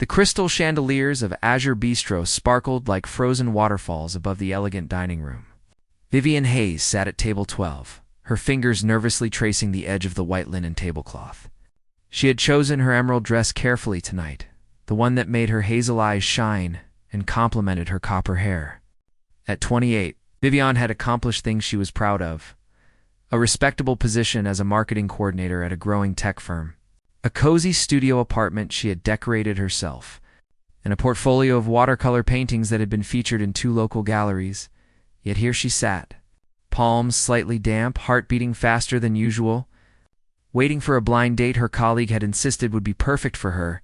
The crystal chandeliers of Azure Bistro sparkled like frozen waterfalls above the elegant dining room. Vivian Hayes sat at table 12, her fingers nervously tracing the edge of the white linen tablecloth. She had chosen her emerald dress carefully tonight, the one that made her hazel eyes shine and complemented her copper hair. At 28, Vivian had accomplished things she was proud of: a respectable position as a marketing coordinator at a growing tech firm, a cozy studio apartment she had decorated herself, and a portfolio of watercolor paintings that had been featured in 2 local galleries. Yet here she sat, palms slightly damp, heart beating faster than usual, waiting for a blind date her colleague had insisted would be perfect for her.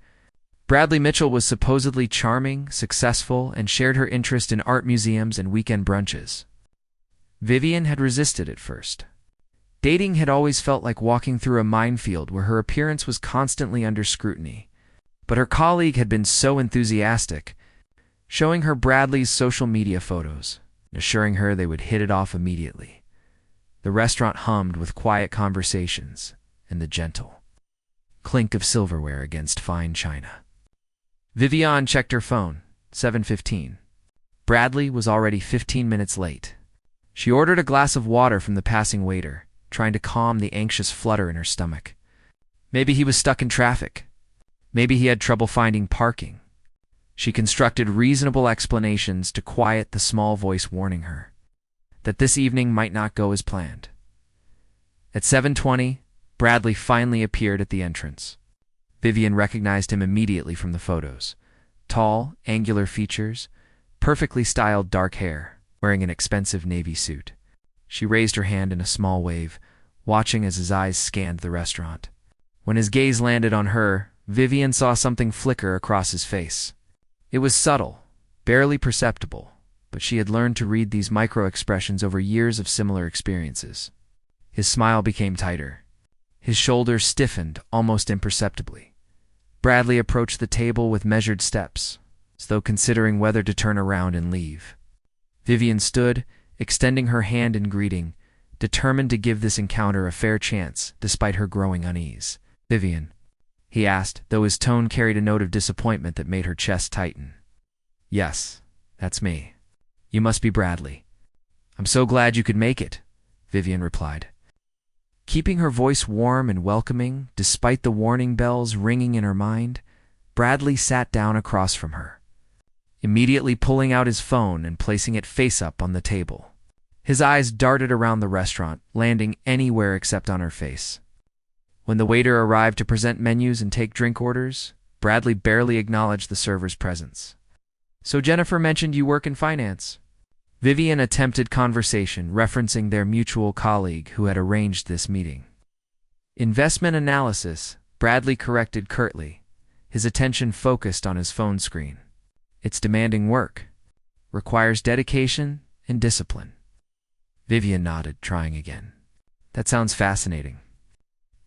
Bradley Mitchell was supposedly charming, successful, and shared her interest in art museums and weekend brunches. Vivian had resisted at first. Dating had always felt like walking through a minefield where her appearance was constantly under scrutiny. But her colleague had been so enthusiastic, showing her Bradley's social media photos, assuring her they would hit it off immediately. The restaurant hummed with quiet conversations and the gentle clink of silverware against fine china. Vivian checked her phone. 7:15. Bradley was already 15 minutes late. She ordered a glass of water from the passing waiter, trying to calm the anxious flutter in her stomach. Maybe he was stuck in traffic. Maybe he had trouble finding parking. She constructed reasonable explanations to quiet the small voice warning her that this evening might not go as planned. At 7:20, Bradley finally appeared at the entrance. Vivian recognized him immediately from the photos. Tall, angular features, perfectly styled dark hair, wearing an expensive navy suit. She raised her hand in a small wave, watching as his eyes scanned the restaurant. When his gaze landed on her, Vivian saw something flicker across his face. It was subtle, barely perceptible, but she had learned to read these micro-expressions over years of similar experiences. His smile became tighter. His shoulders stiffened almost imperceptibly. Bradley approached the table with measured steps, as though considering whether to turn around and leave. Vivian stood, extending her hand in greeting, determined to give this encounter a fair chance despite her growing unease. "Vivian?" he asked, though his tone carried a note of disappointment that made her chest tighten. "Yes, that's me. You must be Bradley." "I'm so glad you could make it," Vivian replied. Keeping her voice warm and welcoming, despite the warning bells ringing in her mind, Bradley sat down across from her, immediately pulling out his phone and placing it face up on the table. His eyes darted around the restaurant, landing anywhere except on her face. When the waiter arrived to present menus and take drink orders, Bradley barely acknowledged the server's presence. "So Jennifer mentioned you work in finance." Vivian attempted conversation, referencing their mutual colleague who had arranged this meeting. "Investment analysis," Bradley corrected curtly, his attention focused on his phone screen. "It's demanding work. Requires dedication and discipline." Vivian nodded, trying again. "That sounds fascinating.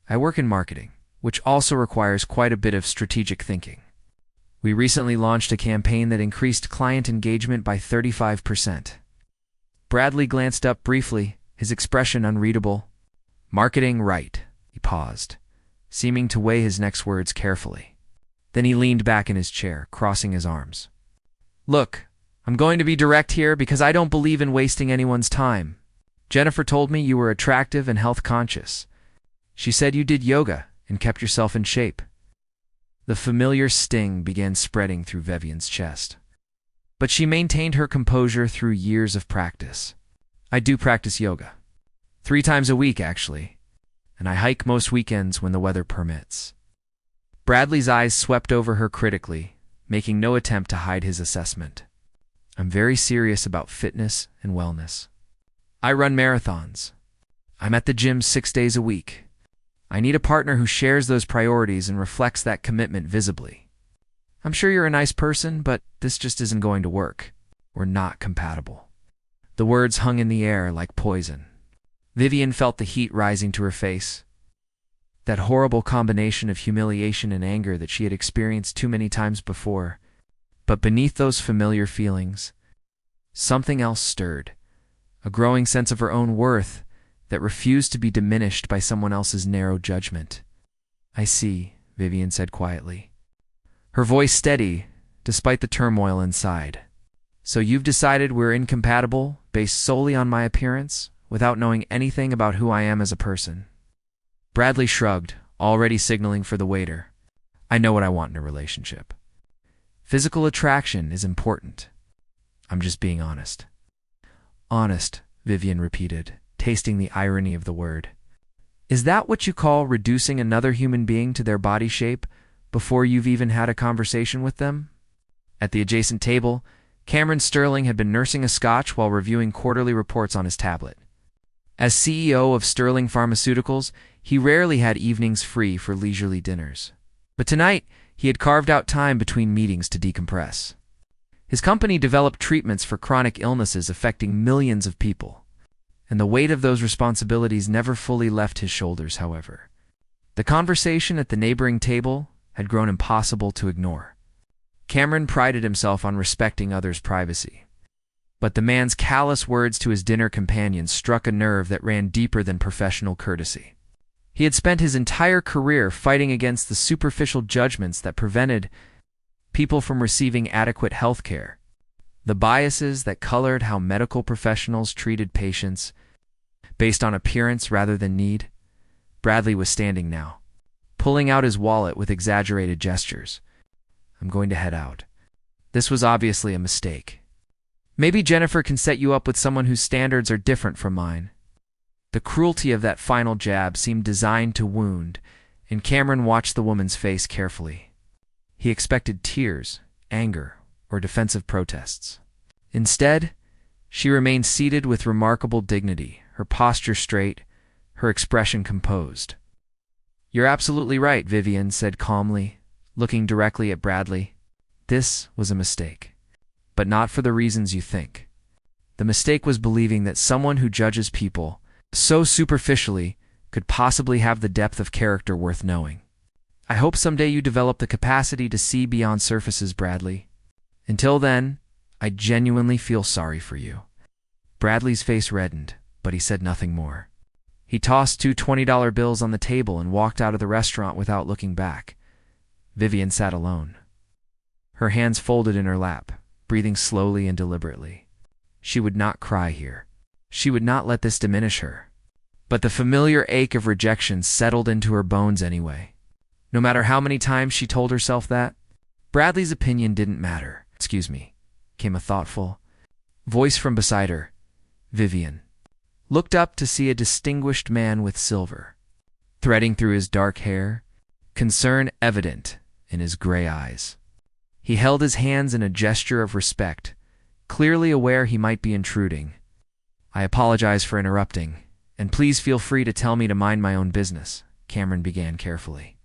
I work in marketing, which also requires quite a bit of strategic thinking. We recently launched a campaign that increased client engagement by 35%. Bradley glanced up briefly, his expression unreadable. "Marketing, right." He paused, seeming to weigh his next words carefully. Then he leaned back in his chair, crossing his arms. "Look, I'm going to be direct here because I don't believe in wasting anyone's time. Jennifer told me you were attractive and health-conscious. She said you did yoga and kept yourself in shape." The familiar sting began spreading through Vivian's chest. But she maintained her composure through years of practice. "I do practice yoga. 3 times a week, actually. And I hike most weekends when the weather permits." Bradley's eyes swept over her critically, making no attempt to hide his assessment. "I'm very serious about fitness and wellness. I run marathons. I'm at the gym 6 days a week. I need a partner who shares those priorities and reflects that commitment visibly. I'm sure you're a nice person, but this just isn't going to work. We're not compatible." The words hung in the air like poison. Vivian felt the heat rising to her face. That horrible combination of humiliation and anger that she had experienced too many times before. But beneath those familiar feelings, something else stirred. A growing sense of her own worth that refused to be diminished by someone else's narrow judgment. "I see," Vivian said quietly. her voice steady despite the turmoil inside. So you've decided we're incompatible based solely on my appearance, without knowing anything about who I am as a person? Bradley shrugged, already signaling for the waiter. I know what I want in a relationship. Physical attraction is important. I'm just being honest. Honest, Vivian repeated, tasting the irony of the word. Is that what you call reducing another human being to their body shape before you've even had a conversation with them? At the adjacent table, Cameron Sterling had been nursing a scotch while reviewing quarterly reports on his tablet. As CEO of Sterling Pharmaceuticals, he rarely had evenings free for leisurely dinners. But tonight, he had carved out time between meetings to decompress. His company developed treatments for chronic illnesses affecting millions of people, and the weight of those responsibilities never fully left his shoulders, however. The conversation at the neighboring table had grown impossible to ignore. Cameron prided himself on respecting others' privacy, but the man's callous words to his dinner companion struck a nerve that ran deeper than professional courtesy. He had spent his entire career fighting against the superficial judgments that prevented people from receiving adequate health care, the biases that colored how medical professionals treated patients based on appearance rather than need. Bradley was standing now, pulling out his wallet with exaggerated gestures. I'm going to head out. This was obviously a mistake. Maybe Jennifer can set you up with someone whose standards are different from mine. The cruelty of that final jab seemed designed to wound, and Cameron watched the woman's face carefully. He expected tears, anger, or defensive protests. Instead, she remained seated with remarkable dignity, her posture straight, her expression composed. You're absolutely right, Vivian said calmly, looking directly at Bradley. This was a mistake, but not for the reasons you think. The mistake was believing that someone who judges people so superficially could possibly have the depth of character worth knowing. I hope someday you develop the capacity to see beyond surfaces, Bradley. Until then, I genuinely feel sorry for you. Bradley's face reddened, but he said nothing more. He tossed two $20 bills on the table and walked out of the restaurant without looking back. Vivian sat alone, her hands folded in her lap, breathing slowly and deliberately. She would not cry here. She would not let this diminish her. But the familiar ache of rejection settled into her bones anyway. No matter how many times she told herself that, Bradley's opinion didn't matter. Excuse me, came a thoughtful voice from beside her. Vivian looked up to see a distinguished man with silver threading through his dark hair, concern evident in his gray eyes. He held his hands in a gesture of respect, clearly aware he might be intruding. I apologize for interrupting, and please feel free to tell me to mind my own business, Cameron began carefully.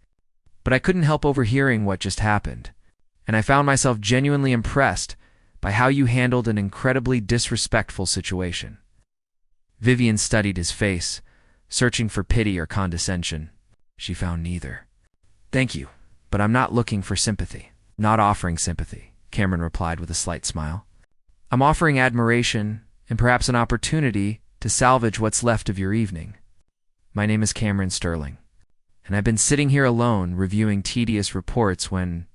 But I couldn't help overhearing what just happened, and I found myself genuinely impressed by how you handled an incredibly disrespectful situation. Vivian studied his face, searching for pity or condescension. She found neither. Thank you, but I'm not looking for sympathy. Not offering sympathy, Cameron replied with a slight smile. I'm offering admiration and perhaps an opportunity to salvage what's left of your evening. My name is Cameron Sterling, and I've been sitting here alone reviewing tedious reports when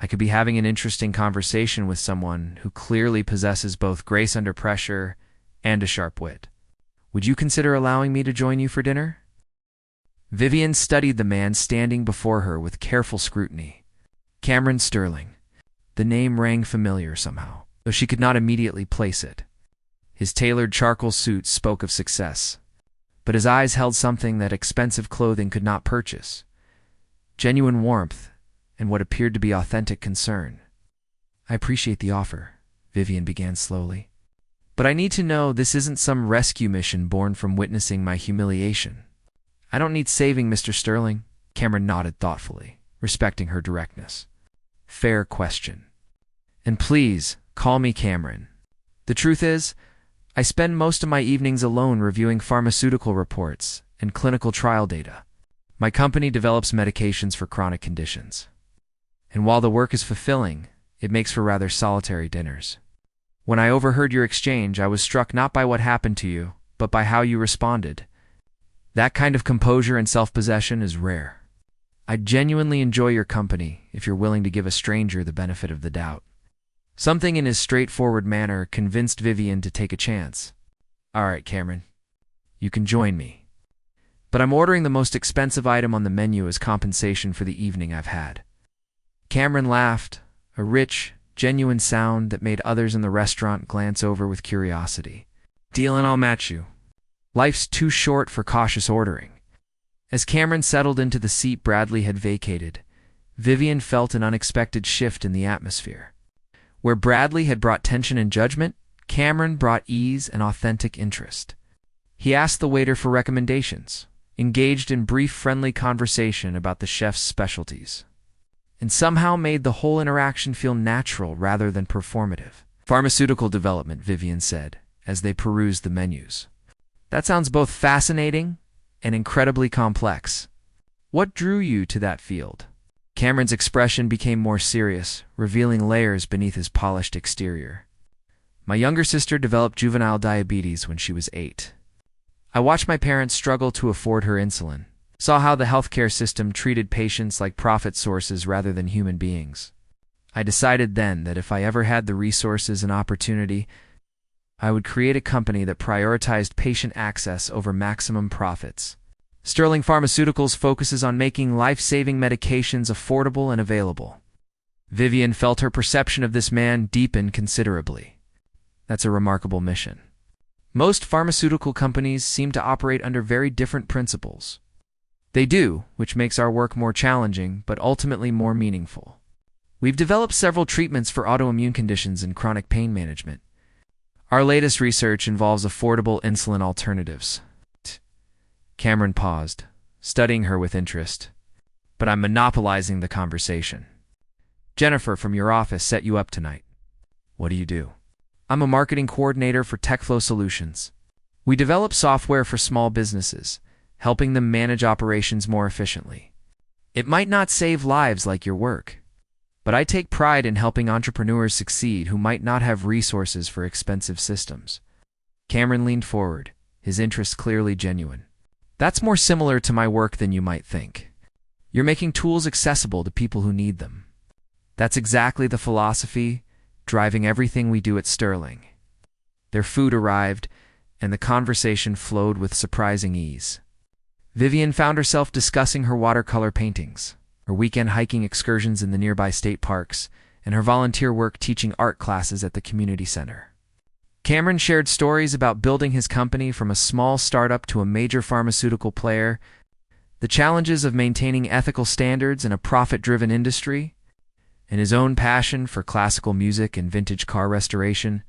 I could be having an interesting conversation with someone who clearly possesses both grace under pressure and a sharp wit. Would you consider allowing me to join you for dinner? Vivian studied the man standing before her with careful scrutiny. Cameron Sterling. The name rang familiar somehow, though she could not immediately place it. His tailored charcoal suit spoke of success, but his eyes held something that expensive clothing could not purchase. Genuine warmth and what appeared to be authentic concern. I appreciate the offer, Vivian began slowly. But I need to know this isn't some rescue mission born from witnessing my humiliation. I don't need saving, Mr. Sterling. Cameron nodded thoughtfully, respecting her directness. Fair question. And please, call me Cameron. The truth is, I spend most of my evenings alone reviewing pharmaceutical reports and clinical trial data. My company develops medications for chronic conditions. And while the work is fulfilling, it makes for rather solitary dinners. When I overheard your exchange, I was struck not by what happened to you, but by how you responded. That kind of composure and self-possession is rare. I genuinely enjoy your company if you're willing to give a stranger the benefit of the doubt. Something in his straightforward manner convinced Vivian to take a chance. All right, Cameron, you can join me. But I'm ordering the most expensive item on the menu as compensation for the evening I've had. Cameron laughed, a rich, genuine sound that made others in the restaurant glance over with curiosity. Deal and I'll match you. Life's too short for cautious ordering. As Cameron settled into the seat Bradley had vacated, Vivian felt an unexpected shift in the atmosphere. Where Bradley had brought tension and judgment, Cameron brought ease and authentic interest. He asked the waiter for recommendations, engaged in brief friendly conversation about the chef's specialties, and somehow made the whole interaction feel natural rather than performative. Pharmaceutical development, Vivian said, as they perused the menus. That sounds both fascinating and incredibly complex. What drew you to that field? Cameron's expression became more serious, revealing layers beneath his polished exterior. My younger sister developed juvenile diabetes when she was 8. I watched my parents struggle to afford her insulin, saw how the healthcare system treated patients like profit sources rather than human beings. I decided then that if I ever had the resources and opportunity, I would create a company that prioritized patient access over maximum profits. Sterling Pharmaceuticals focuses on making life-saving medications affordable and available. Vivian felt her perception of this man deepen considerably. That's a remarkable mission. Most pharmaceutical companies seem to operate under very different principles. They do, which makes our work more challenging, but ultimately more meaningful. We've developed several treatments for autoimmune conditions and chronic pain management. Our latest research involves affordable insulin alternatives. Cameron paused, studying her with interest. But I'm monopolizing the conversation. Jennifer from your office set you up tonight. What do you do? I'm a marketing coordinator for TechFlow Solutions. We develop software for small businesses, helping them manage operations more efficiently. It might not save lives like your work, but I take pride in helping entrepreneurs succeed who might not have resources for expensive systems. Cameron leaned forward, his interest clearly genuine. That's more similar to my work than you might think. You're making tools accessible to people who need them. That's exactly the philosophy driving everything we do at Sterling. Their food arrived, and the conversation flowed with surprising ease. Vivian found herself discussing her watercolor paintings, her weekend hiking excursions in the nearby state parks, and her volunteer work teaching art classes at the community center. Cameron shared stories about building his company from a small startup to a major pharmaceutical player, the challenges of maintaining ethical standards in a profit-driven industry, and his own passion for classical music and vintage car restoration.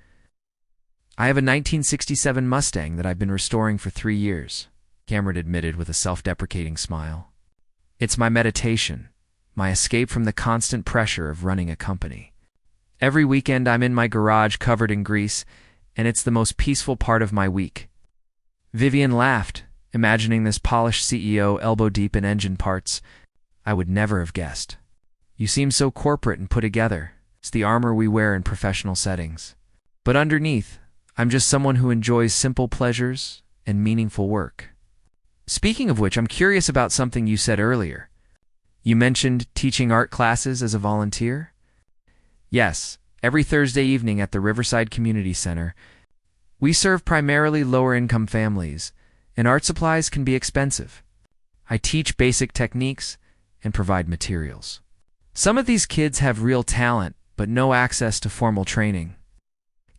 I have a 1967 Mustang that I've been restoring for 3 years, Cameron admitted with a self-deprecating smile. It's my meditation, my escape from the constant pressure of running a company. Every weekend I'm in my garage covered in grease, and it's the most peaceful part of my week. Vivian laughed, imagining this polished CEO elbow-deep in engine parts. I would never have guessed. You seem so corporate and put together. It's the armor we wear in professional settings. But underneath, I'm just someone who enjoys simple pleasures and meaningful work. Speaking of which, I'm curious about something you said earlier. You mentioned teaching art classes as a volunteer? Yes, every Thursday evening at the Riverside Community Center. We serve primarily lower-income families, and art supplies can be expensive. I teach basic techniques and provide materials. Some of these kids have real talent, but no access to formal training.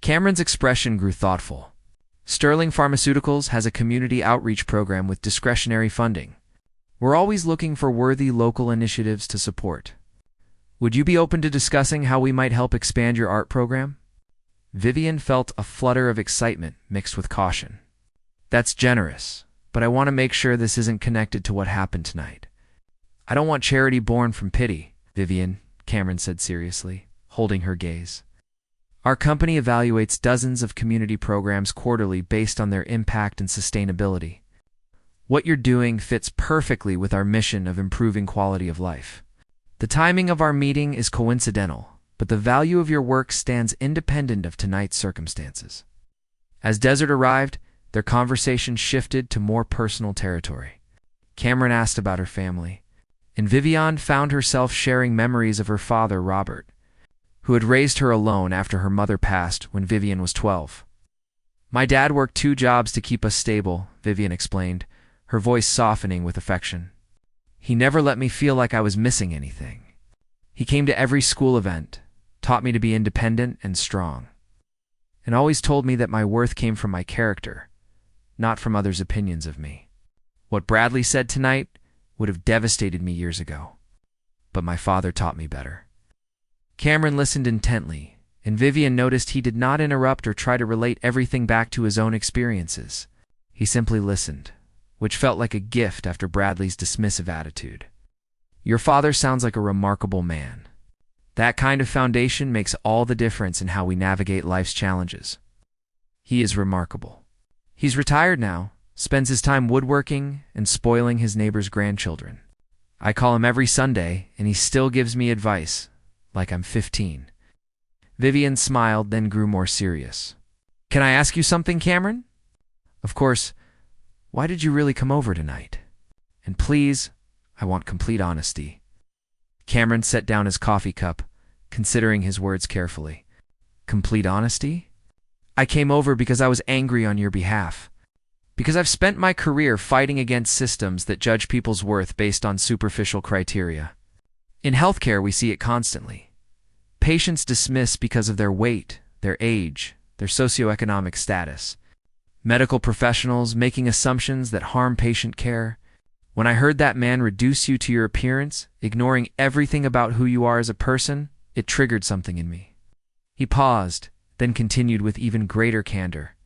Cameron's expression grew thoughtful. Sterling Pharmaceuticals has a community outreach program with discretionary funding. We're always looking for worthy local initiatives to support. Would you be open to discussing how we might help expand your art program? Vivian felt a flutter of excitement mixed with caution. That's generous, but I want to make sure this isn't connected to what happened tonight. I don't want charity born from pity, Vivian, Cameron said seriously, holding her gaze. Our company evaluates dozens of community programs quarterly based on their impact and sustainability. What you're doing fits perfectly with our mission of improving quality of life. The timing of our meeting is coincidental, but the value of your work stands independent of tonight's circumstances. As Desert arrived, their conversation shifted to more personal territory. Cameron asked about her family, and Vivian found herself sharing memories of her father, Robert, who had raised her alone after her mother passed when Vivian was 12. "My dad worked 2 jobs to keep us stable," Vivian explained, her voice softening with affection. "He never let me feel like I was missing anything. He came to every school event, taught me to be independent and strong, and always told me that my worth came from my character, not from others' opinions of me. What Bradley said tonight would have devastated me years ago, but my father taught me better." Cameron listened intently, and Vivian noticed he did not interrupt or try to relate everything back to his own experiences. He simply listened, which felt like a gift after Bradley's dismissive attitude. "Your father sounds like a remarkable man. That kind of foundation makes all the difference in how we navigate life's challenges. He is remarkable. He's retired now, spends his time woodworking and spoiling his neighbor's grandchildren. I call him every Sunday, and he still gives me advice, like I'm 15. Vivian smiled, then grew more serious. "Can I ask you something, Cameron? Of course, why did you really come over tonight? And please, I want complete honesty." Cameron set down his coffee cup, considering his words carefully. "Complete honesty? I came over because I was angry on your behalf. Because I've spent my career fighting against systems that judge people's worth based on superficial criteria. In healthcare, we see it constantly. Patients dismissed because of their weight, their age, their socioeconomic status. Medical professionals making assumptions that harm patient care. When I heard that man reduce you to your appearance, ignoring everything about who you are as a person, it triggered something in me." He paused, then continued with even greater candor.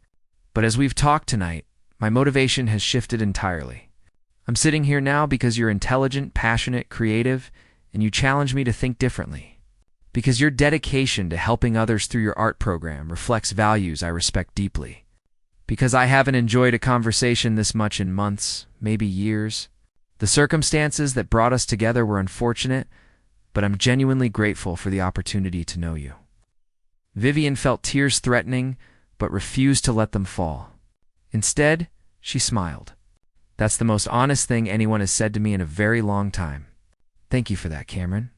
"But as we've talked tonight, my motivation has shifted entirely. I'm sitting here now because you're intelligent, passionate, creative, and you challenge me to think differently. Because your dedication to helping others through your art program reflects values I respect deeply. Because I haven't enjoyed a conversation this much in months, maybe years. The circumstances that brought us together were unfortunate, but I'm genuinely grateful for the opportunity to know you." Vivian felt tears threatening, but refused to let them fall. Instead, she smiled. "That's the most honest thing anyone has said to me in a very long time. Thank you for that, Cameron."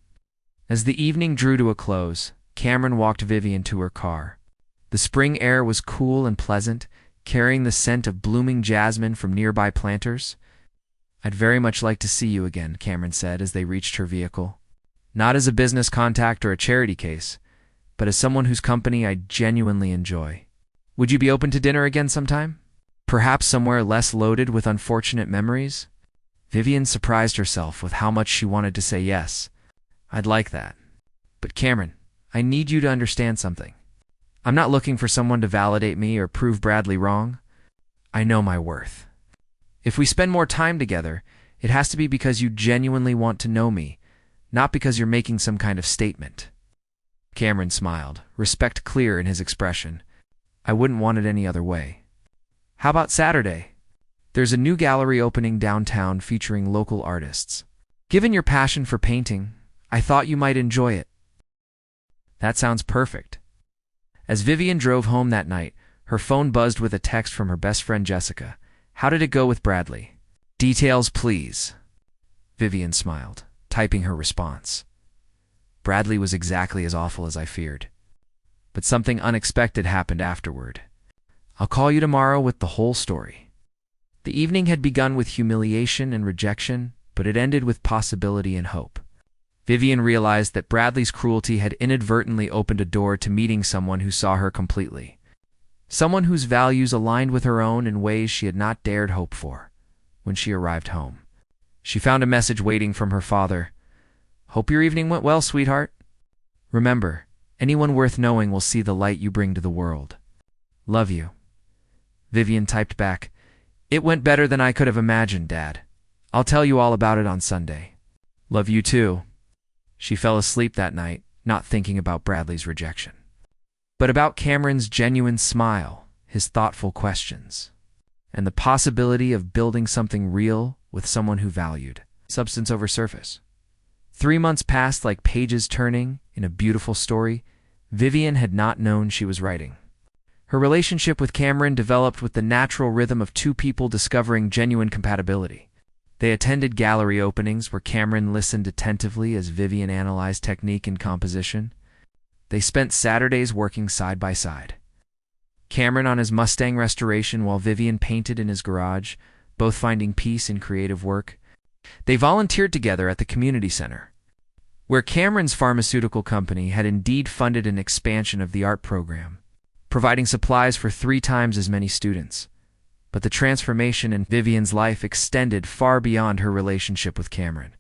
As the evening drew to a close, Cameron walked Vivian to her car. The spring air was cool and pleasant, carrying the scent of blooming jasmine from nearby planters. "I'd very much like to see you again," Cameron said as they reached her vehicle. "Not as a business contact or a charity case, but as someone whose company I genuinely enjoy. Would you be open to dinner again sometime? Perhaps somewhere less loaded with unfortunate memories?" Vivian surprised herself with how much she wanted to say yes. "I'd like that. But Cameron, I need you to understand something. I'm not looking for someone to validate me or prove Bradley wrong. I know my worth. If we spend more time together, it has to be because you genuinely want to know me, not because you're making some kind of statement." Cameron smiled, respect clear in his expression. "I wouldn't want it any other way. How about Saturday? There's a new gallery opening downtown featuring local artists. Given your passion for painting, I thought you might enjoy it." "That sounds perfect." As Vivian drove home that night, her phone buzzed with a text from her best friend Jessica. "How did it go with Bradley?" "Details, please." Vivian smiled, typing her response. "Bradley was exactly as awful as I feared. But something unexpected happened afterward. I'll call you tomorrow with the whole story." The evening had begun with humiliation and rejection, but it ended with possibility and hope. Vivian realized that Bradley's cruelty had inadvertently opened a door to meeting someone who saw her completely. Someone whose values aligned with her own in ways she had not dared hope for. When she arrived home, she found a message waiting from her father. "Hope your evening went well, sweetheart. Remember, anyone worth knowing will see the light you bring to the world. Love you." Vivian typed back, "It went better than I could have imagined, Dad. I'll tell you all about it on Sunday. Love you too." She fell asleep that night, not thinking about Bradley's rejection, but about Cameron's genuine smile, his thoughtful questions, and the possibility of building something real with someone who valued substance over surface. 3 months passed like pages turning in a beautiful story Vivian had not known she was writing. Her relationship with Cameron developed with the natural rhythm of two people discovering genuine compatibility. They attended gallery openings where Cameron listened attentively as Vivian analyzed technique and composition. They spent Saturdays working side by side. Cameron on his Mustang restoration while Vivian painted in his garage, both finding peace in creative work. They volunteered together at the community center, where Cameron's pharmaceutical company had indeed funded an expansion of the art program, providing supplies for 3 times as many students. But the transformation in Vivian's life extended far beyond her relationship with Cameron.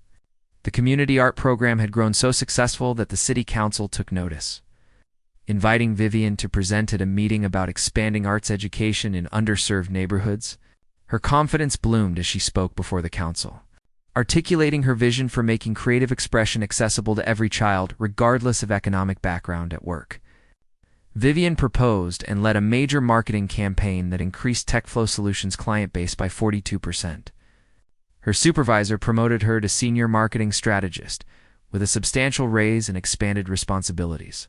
The community art program had grown so successful that the city council took notice, inviting Vivian to present at a meeting about expanding arts education in underserved neighborhoods. Her confidence bloomed as she spoke before the council, articulating her vision for making creative expression accessible to every child, regardless of economic background at work. Vivian proposed and led a major marketing campaign that increased TechFlow Solutions' client base by 42%. Her supervisor promoted her to senior marketing strategist, with a substantial raise and expanded responsibilities.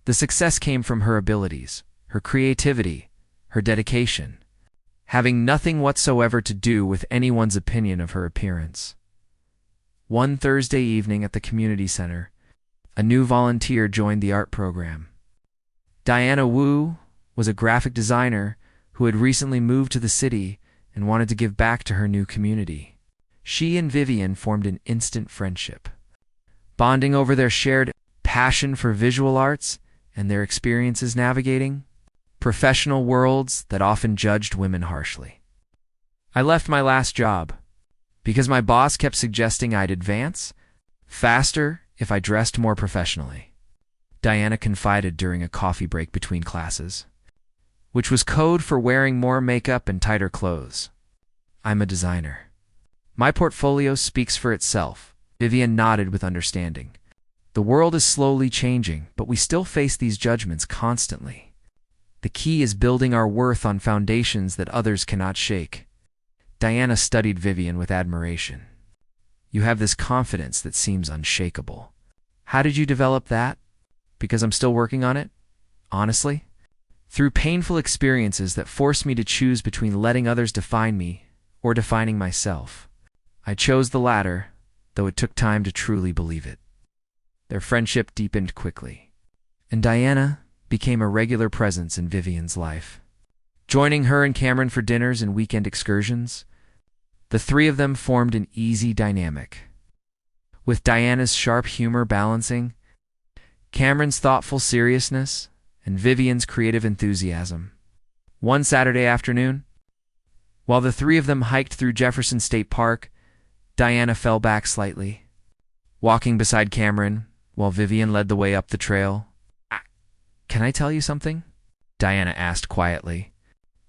The success came from her abilities, her creativity, her dedication, having nothing whatsoever to do with anyone's opinion of her appearance. One Thursday evening at the community center, a new volunteer joined the art program. Diana Wu was a graphic designer who had recently moved to the city and wanted to give back to her new community. She and Vivian formed an instant friendship, bonding over their shared passion for visual arts and their experiences navigating professional worlds that often judged women harshly. I left my last job because my boss kept suggesting I'd advance faster if I dressed more professionally, Diana confided during a coffee break between classes, which was code for wearing more makeup and tighter clothes. I'm a designer. My portfolio speaks for itself. Vivian nodded with understanding. The world is slowly changing, but we still face these judgments constantly. The key is building our worth on foundations that others cannot shake. Diana studied Vivian with admiration. You have this confidence that seems unshakable. How did you develop that? Because I'm still working on it? Honestly? Through painful experiences that forced me to choose between letting others define me or defining myself. I chose the latter, though it took time to truly believe it. Their friendship deepened quickly, and Diana became a regular presence in Vivian's life. Joining her and Cameron for dinners and weekend excursions, the 3 of them formed an easy dynamic, with Diana's sharp humor balancing Cameron's thoughtful seriousness and Vivian's creative enthusiasm. One Saturday afternoon, while the 3 of them hiked through Jefferson State Park, Diana fell back slightly, walking beside Cameron while Vivian led the way up the trail. Can I tell you something? Diana asked quietly.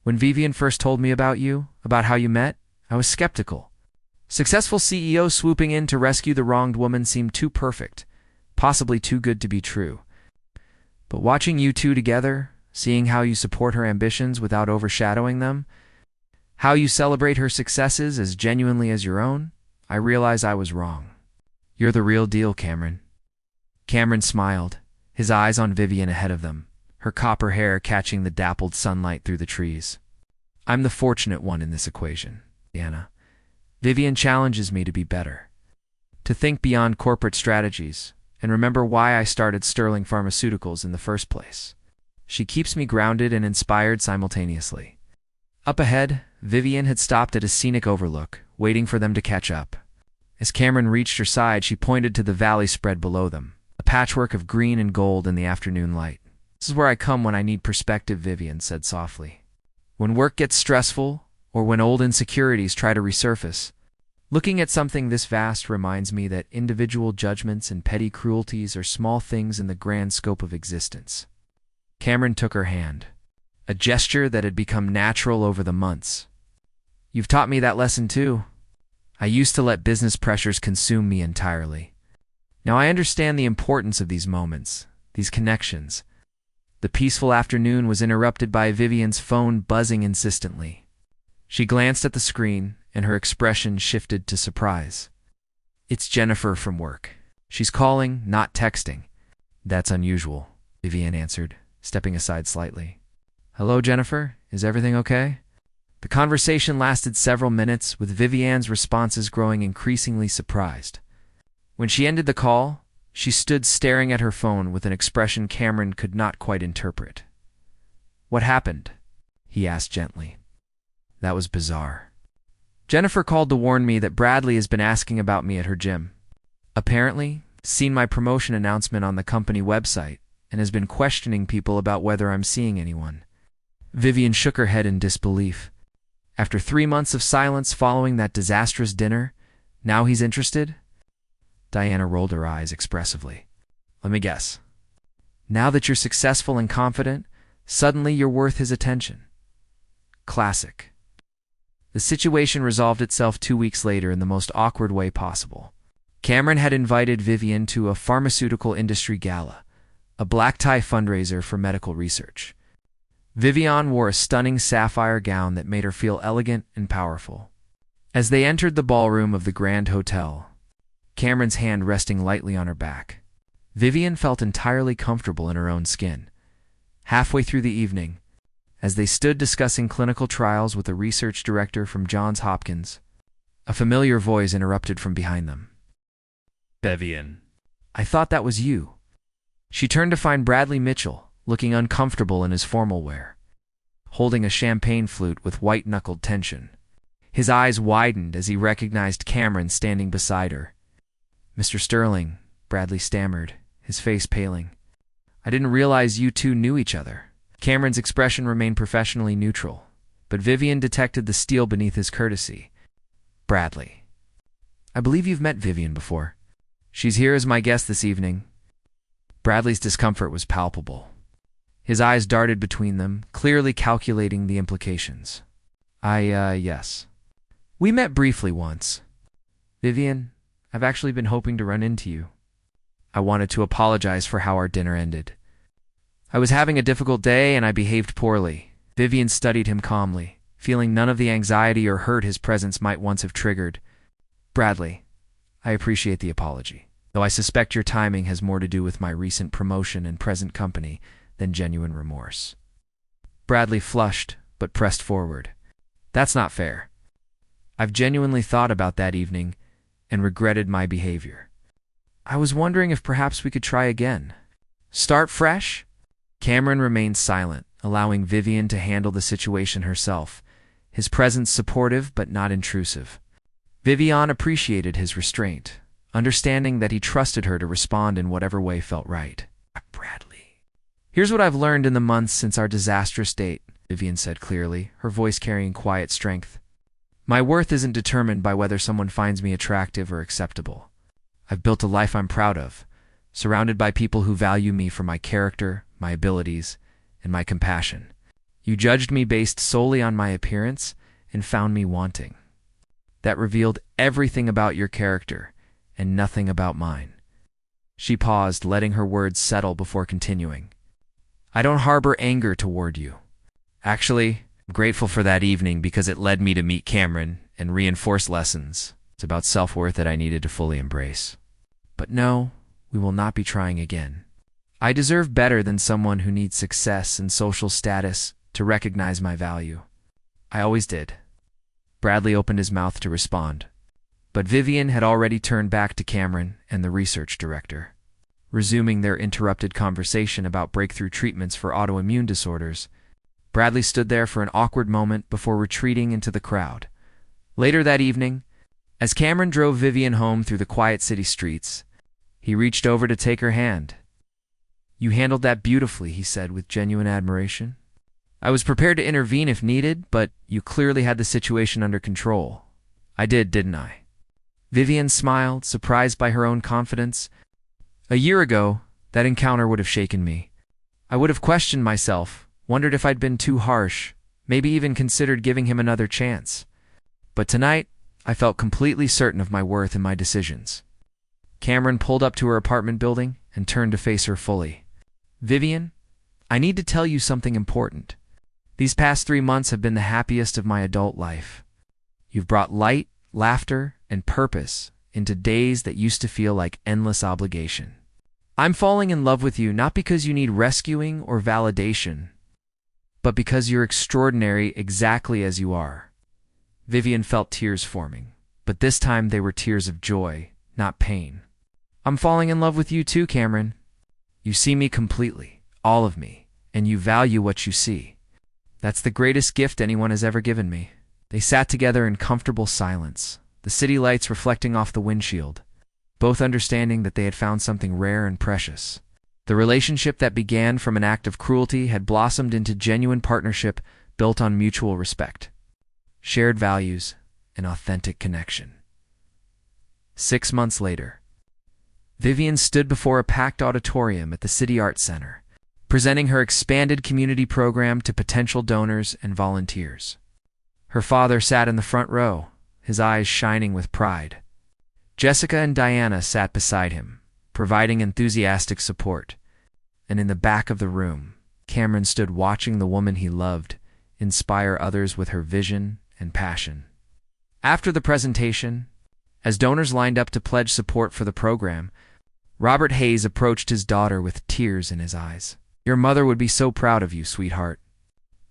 When Vivian first told me about you, about how you met, I was skeptical. Successful CEO swooping in to rescue the wronged woman seemed too perfect, possibly too good to be true. But watching you 2 together, seeing how you support her ambitions without overshadowing them, how you celebrate her successes as genuinely as your own, I realize I was wrong. You're the real deal, Cameron. Cameron smiled, his eyes on Vivian ahead of them, her copper hair catching the dappled sunlight through the trees. I'm the fortunate one in this equation, Diana. Vivian challenges me to be better, to think beyond corporate strategies, and remember why I started Sterling Pharmaceuticals in the first place. She keeps me grounded and inspired simultaneously. Up ahead, Vivian had stopped at a scenic overlook, waiting for them to catch up. As Cameron reached her side, she pointed to the valley spread below them, a patchwork of green and gold in the afternoon light. This is where I come when I need perspective, Vivian said softly. When work gets stressful, or when old insecurities try to resurface, looking at something this vast reminds me that individual judgments and petty cruelties are small things in the grand scope of existence. Cameron took her hand, a gesture that had become natural over the months. You've taught me that lesson too. I used to let business pressures consume me entirely. Now I understand the importance of these moments, these connections. The peaceful afternoon was interrupted by Vivian's phone buzzing insistently. She glanced at the screen, and her expression shifted to surprise. It's Jennifer from work. She's calling, not texting. That's unusual, Vivian answered, stepping aside slightly. Hello, Jennifer. Is everything okay? The conversation lasted several minutes, with Vivian's responses growing increasingly surprised. When she ended the call, she stood staring at her phone with an expression Cameron could not quite interpret. "What happened?" he asked gently. "That was bizarre. Jennifer called to warn me that Bradley has been asking about me at her gym. Apparently, seen my promotion announcement on the company website and has been questioning people about whether I'm seeing anyone." Vivian shook her head in disbelief. After 3 months of silence following that disastrous dinner, now he's interested? Diana rolled her eyes expressively. "Let me guess. Now that you're successful and confident, suddenly you're worth his attention." Classic. The situation resolved itself 2 weeks later in the most awkward way possible. Cameron had invited Vivian to a pharmaceutical industry gala, a black-tie fundraiser for medical research. Vivian wore a stunning sapphire gown that made her feel elegant and powerful. As they entered the ballroom of the Grand Hotel, Cameron's hand resting lightly on her back, Vivian felt entirely comfortable in her own skin. Halfway through the evening, as they stood discussing clinical trials with a research director from Johns Hopkins, a familiar voice interrupted from behind them. "Vivian, I thought that was you." She turned to find Bradley Mitchell, looking uncomfortable in his formal wear, holding a champagne flute with white-knuckled tension. His eyes widened as he recognized Cameron standing beside her. "Mr. Sterling," Bradley stammered, his face paling. "I didn't realize you two knew each other." Cameron's expression remained professionally neutral, but Vivian detected the steel beneath his courtesy. "Bradley, I believe you've met Vivian before. She's here as my guest this evening." Bradley's discomfort was palpable. His eyes darted between them, clearly calculating the implications. Yes. We met briefly once. Vivian, I've actually been hoping to run into you. I wanted to apologize for how our dinner ended. I was having a difficult day and I behaved poorly." Vivian studied him calmly, feeling none of the anxiety or hurt his presence might once have triggered. "Bradley, I appreciate the apology, though I suspect your timing has more to do with my recent promotion and present company than genuine remorse." Bradley flushed, but pressed forward. "That's not fair. I've genuinely thought about that evening and regretted my behavior. I was wondering if perhaps we could try again. Start fresh?" Cameron remained silent, allowing Vivian to handle the situation herself, his presence supportive but not intrusive. Vivian appreciated his restraint, understanding that he trusted her to respond in whatever way felt right. "Bradley, here's what I've learned in the months since our disastrous date," Vivian said clearly, her voice carrying quiet strength. "My worth isn't determined by whether someone finds me attractive or acceptable. I've built a life I'm proud of, surrounded by people who value me for my character, my abilities, and my compassion. You judged me based solely on my appearance and found me wanting. That revealed everything about your character and nothing about mine." She paused, letting her words settle before continuing. "I don't harbor anger toward you. Actually, I'm grateful for that evening because it led me to meet Cameron and reinforce lessons. It's about self-worth that I needed to fully embrace. But no, we will not be trying again. I deserve better than someone who needs success and social status to recognize my value. I always did." Bradley opened his mouth to respond, but Vivian had already turned back to Cameron and the research director. Resuming their interrupted conversation about breakthrough treatments for autoimmune disorders, Bradley stood there for an awkward moment before retreating into the crowd. Later that evening, as Cameron drove Vivian home through the quiet city streets, he reached over to take her hand. "You handled that beautifully," he said with genuine admiration. "I was prepared to intervene if needed, but you clearly had the situation under control." "I did, didn't I?" Vivian smiled, surprised by her own confidence. "A year ago, that encounter would have shaken me. I would have questioned myself, wondered if I'd been too harsh, maybe even considered giving him another chance. But tonight, I felt completely certain of my worth and my decisions." Cameron pulled up to her apartment building and turned to face her fully. "Vivian, I need to tell you something important. These past 3 months have been the happiest of my adult life. You've brought light, laughter, and purpose into days that used to feel like endless obligation. I'm falling in love with you not because you need rescuing or validation, but because you're extraordinary exactly as you are. Vivian felt tears forming, but this time they were tears of joy, not pain. I'm falling in love with you too, Cameron. You see me completely, all of me, and you value what you see. That's the greatest gift anyone has ever given me. They sat together in comfortable silence, the city lights reflecting off the windshield, both understanding that they had found something rare and precious. The relationship that began from an act of cruelty had blossomed into genuine partnership built on mutual respect, shared values, and authentic connection. 6 months later, Vivian stood before a packed auditorium at the City Arts Center, presenting her expanded community program to potential donors and volunteers. Her father sat in the front row, his eyes shining with pride. Jessica and Diana sat beside him, providing enthusiastic support. And in the back of the room, Cameron stood watching the woman he loved inspire others with her vision and passion. After the presentation, as donors lined up to pledge support for the program, Robert Hayes approached his daughter with tears in his eyes. Your mother would be so proud of you, sweetheart.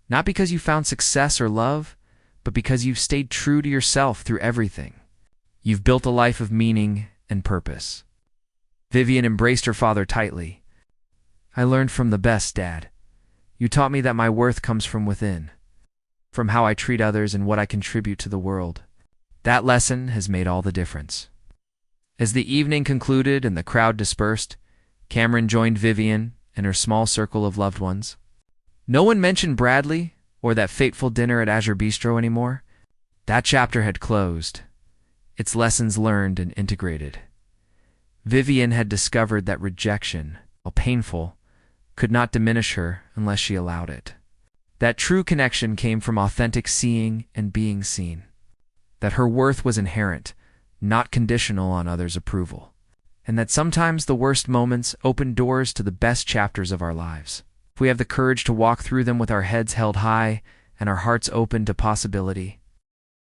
Not because you found success or love, but because you've stayed true to yourself through everything. You've built a life of meaning and purpose. Vivian embraced her father tightly. I learned from the best, Dad. You taught me that my worth comes from within, from how I treat others and what I contribute to the world. That lesson has made all the difference. As the evening concluded and the crowd dispersed, Cameron joined Vivian and her small circle of loved ones. No one mentioned Bradley or that fateful dinner at Azure Bistro anymore. That chapter had closed, its lessons learned and integrated. Vivian had discovered that rejection, while painful, could not diminish her unless she allowed it. That true connection came from authentic seeing and being seen. That her worth was inherent, not conditional on others' approval. And that sometimes the worst moments open doors to the best chapters of our lives. If we have the courage to walk through them with our heads held high and our hearts open to possibility,